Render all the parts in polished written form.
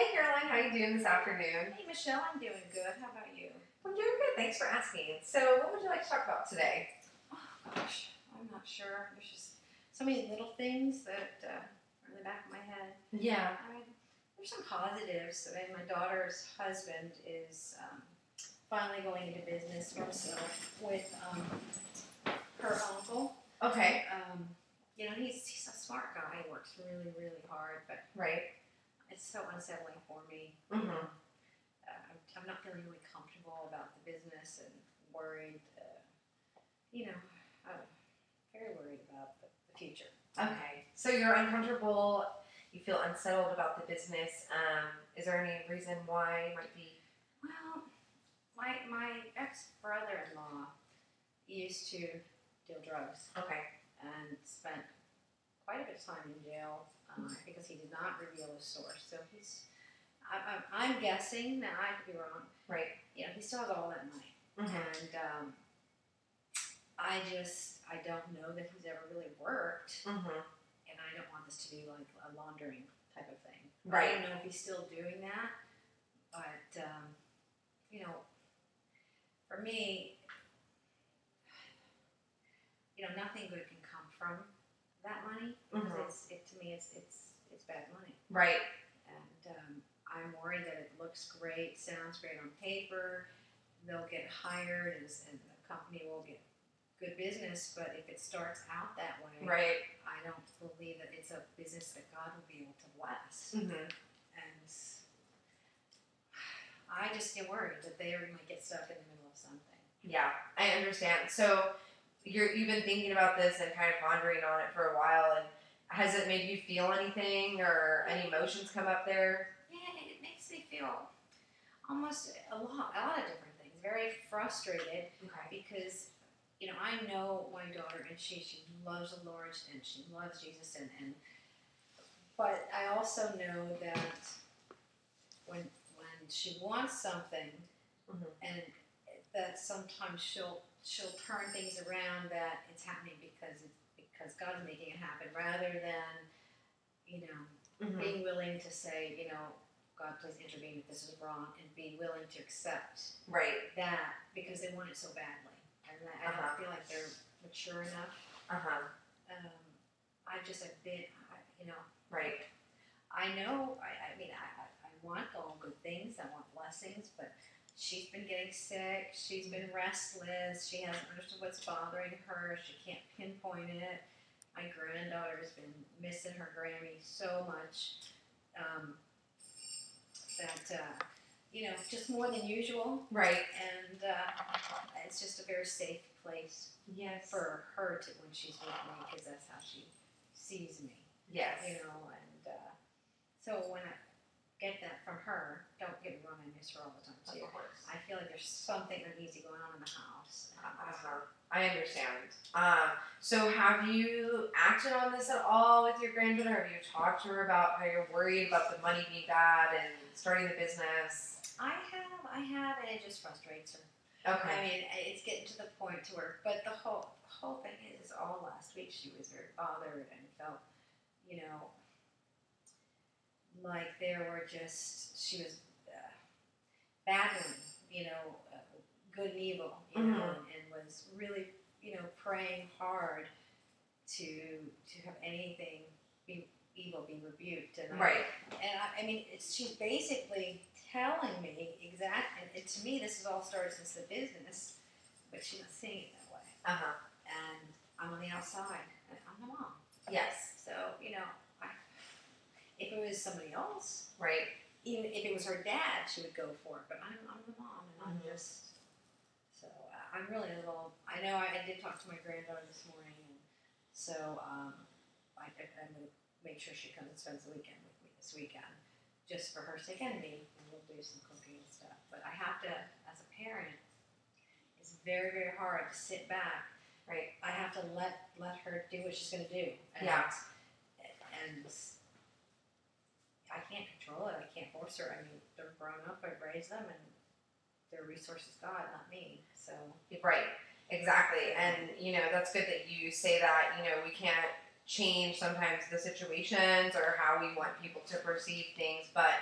Hey Caroline, how you doing this afternoon? Hey Michelle, I'm doing good. How about you? I'm doing good, thanks for asking. So what would you like to talk about today? Oh gosh, I'm not sure. There's just so many little things that are in the back of my head. Yeah. I mean, there's some positives. I mean, my daughter's husband is finally going into business for himself with her uncle. Okay. He's a smart guy. He works really, really hard, but Right. it's so unsettling for me. Mm-hmm. I'm not feeling really comfortable about the business and worried. I'm very worried about the future. Okay. So you're uncomfortable, you feel unsettled about the business. Is there any reason why it might be? Well, my ex-brother-in-law used to deal drugs Okay. and spent quite a bit of time in jail because he did not reveal his source. So I'm guessing, now I could be wrong, Right. he still has all that money. Mm-hmm. And I don't know that he's ever really worked. Mm-hmm. And I don't want this to be like a laundering type of thing. Right. I don't know if he's still doing that, but for me, nothing good can come from that money because to me it's bad money. Right. And I'm worried that it looks great, sounds great on paper. They'll get hired, and the company will get good business. But if it starts out that way, Right. I don't believe that it's a business that God will be able to bless. Mm-hmm. And I just get worried that they might get stuck in the middle of something. Yeah, I understand. So you've been thinking about this and kind of pondering on it for a while, and has it made you feel anything or any emotions come up there? Yeah, it makes me feel almost a lot of different things. Very frustrated Okay. because I know my daughter, and she loves the Lord and she loves Jesus, but I also know that when she wants something, and that sometimes she'll turn things around that it's happening because God is making it happen, rather than being willing to say, God, please intervene if this is wrong, and be willing to accept Right. that because they want it so badly. And I don't feel like they're mature enough. I've just been, Right. I know, I want all good things, I want blessings, but she's been getting sick, she's been restless, she hasn't understood what's bothering her, she can't pinpoint it. My granddaughter has been missing her Grammy so much that, just more than usual. Right. And it's just a very safe place Yes. for her to when she's with me, because that's how she sees me. Yes. And so when I get that from her, don't get me wrong, I miss her all the time too. Of course. I feel like there's something uneasy going on in the house. I understand. So have you acted on this at all with your granddaughter? Have you talked to her about how you're worried about the money being bad and starting the business? I have, and it just frustrates her. Okay. I mean, it's getting to the point to where, but the whole thing is all last week she was very bothered and felt, like she was battling, good and evil, and was really, praying hard to have anything evil be rebuked. And Right. I mean, she's basically telling me exactly, and to me this has all started since the business, but she's not seeing it that way. And I'm on the outside, and I'm the mom. Yes. So, if it was somebody else, Right. even if it was her dad, she would go for it. But I'm the mom, and I'm just, so I'm really a little, I know I did talk to my granddaughter this morning, and so I'm going to make sure she comes and spends the weekend with me this weekend, just for her sake and me, and we'll do some cooking and stuff. But I have to, as a parent, it's very, very hard to sit back. Right. I have to let her do what she's going to do. And, and I can't control it. I can't force her. I mean, they're grown up. I've raised them, and their resource is God, not me. So Right. Exactly. And that's good that you say that. We can't change sometimes the situations or how we want people to perceive things, but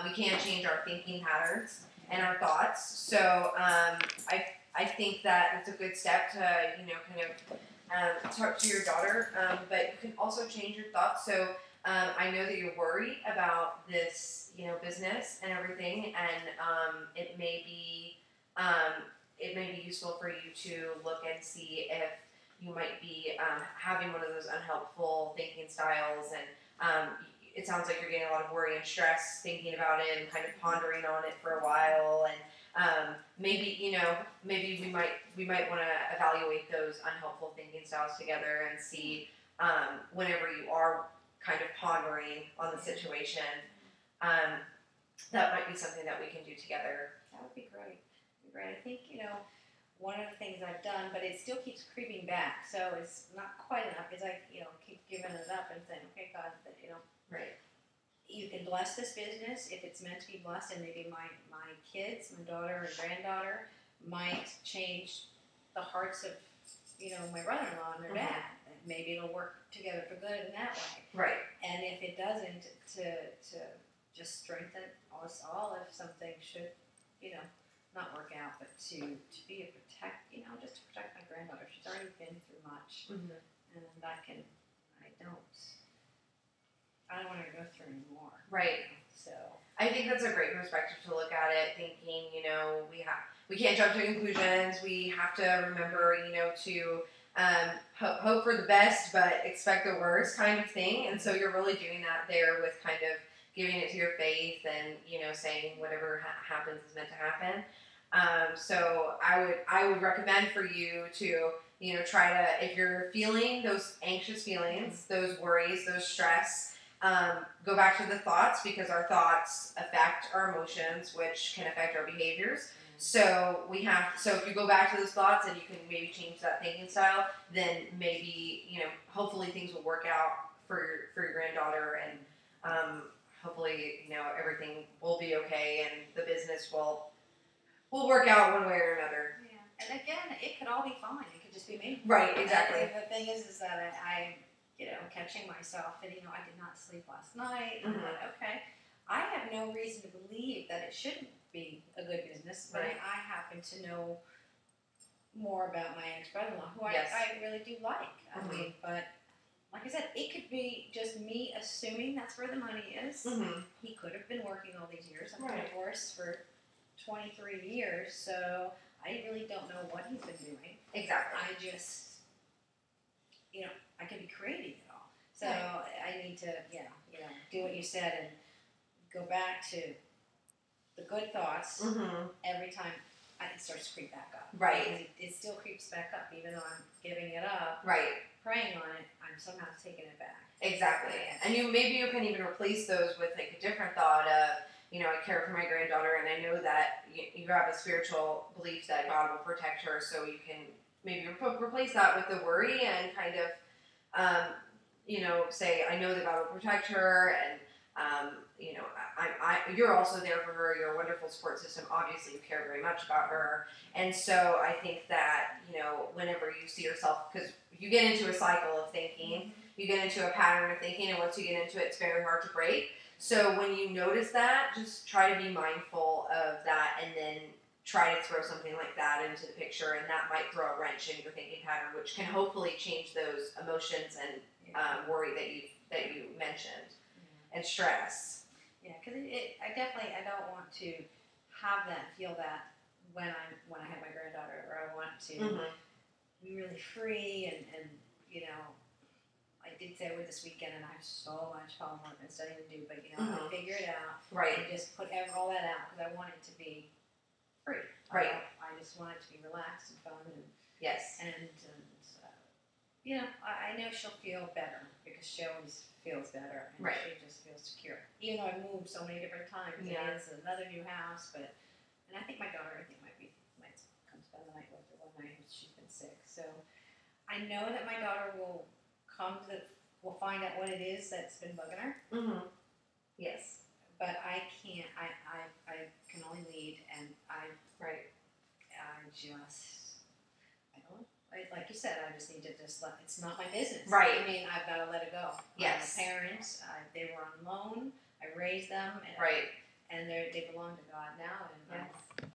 we can change our thinking patterns and our thoughts. So I think that it's a good step to kind of talk to your daughter, but you can also change your thoughts. So I know that you're worried about this business and everything, and it may be useful for you to look and see if you might be having one of those unhelpful thinking styles, and it sounds like you're getting a lot of worry and stress thinking about it and kind of pondering on it for a while, and maybe we might want to evaluate those unhelpful thinking styles together and see whenever you are kind of pondering on the situation, that might be something that we can do together. That would be great. I think, one of the things I've done, but it still keeps creeping back, so it's not quite enough, is I, keep giving it up and saying, okay, God, that, Right. you can bless this business if it's meant to be blessed, and maybe my kids, my daughter and granddaughter, might change the hearts of, my brother-in-law and their dad. Maybe it'll work together for good in that way. Right. And if it doesn't, to just strengthen us all if something should, not work out, but to be a just to protect my granddaughter. She's already been through much, and I don't want her to go through anymore. Right. So I think that's a great perspective to look at it, thinking, we can't jump to conclusions. We have to remember, to hope for the best, but expect the worst kind of thing. And so you're really doing that there with kind of giving it to your faith and, saying whatever happens is meant to happen. So I would recommend for you to, try to, if you're feeling those anxious feelings, those worries, those stress, go back to the thoughts, because our thoughts affect our emotions, which can affect our behaviors. So if you go back to those thoughts and you can maybe change that thinking style, then maybe, hopefully things will work out for your granddaughter, and hopefully, everything will be okay and the business will work out one way or another. Yeah. And again, it could all be fine. It could just be me. Right, exactly. And the thing is that I catching myself that, I did not sleep last night. And I thought, okay, I have no reason to believe that it shouldn't be a good business, but Right. I happen to know more about my ex-brother-in-law, who Yes. I really do like. I mean, but like I said, it could be just me assuming that's where the money is. He could have been working all these years. I've been divorced for 23 years, so I really don't know what he's been doing. Exactly. I just, I can be creating it all. So I need to, do what you said and go back to the good thoughts every time it starts to creep back up. Right. Because it still creeps back up, even though I'm giving it up. Right. Praying on it, I'm somehow taking it back. Exactly. And you can even replace those with like a different thought of, I care for my granddaughter, and I know that you have a spiritual belief that God will protect her, so you can maybe replace that with the worry and kind of, say, I know that God will protect her, and, you're also there for her. You're a wonderful support system. Obviously, you care very much about her. And so I think that, whenever you see yourself, because you get into a cycle of thinking, you get into a pattern of thinking, and once you get into it, it's very hard to break. So when you notice that, just try to be mindful of that, and then try to throw something like that into the picture, and that might throw a wrench in your thinking pattern, which can hopefully change those emotions and worry that you mentioned, and stress. Yeah, because I don't want to feel that when I have my granddaughter, or I want to be really free and I did say I would this weekend, and I have so much homework and studying to do, but I'll figure it out. Right. And just put all that out, because I want it to be free. Right. I just want it to be relaxed and fun, and yes. And I know she'll feel better, because she always feels better, and she just feels secure. Even though I've moved so many different times, and it's another new house, and I think my daughter might come spend the night with her one night. She's been sick, so I know that my daughter will we'll find out what it is that's been bugging her. Yes. But I can't. I can only lead, and I don't know. like you said, I just need to just let. It's not my business. Right. I mean, I've got to let it go. Yes. My parents, they were on loan. I raised them, and Right. and they belong to God now, and Yes.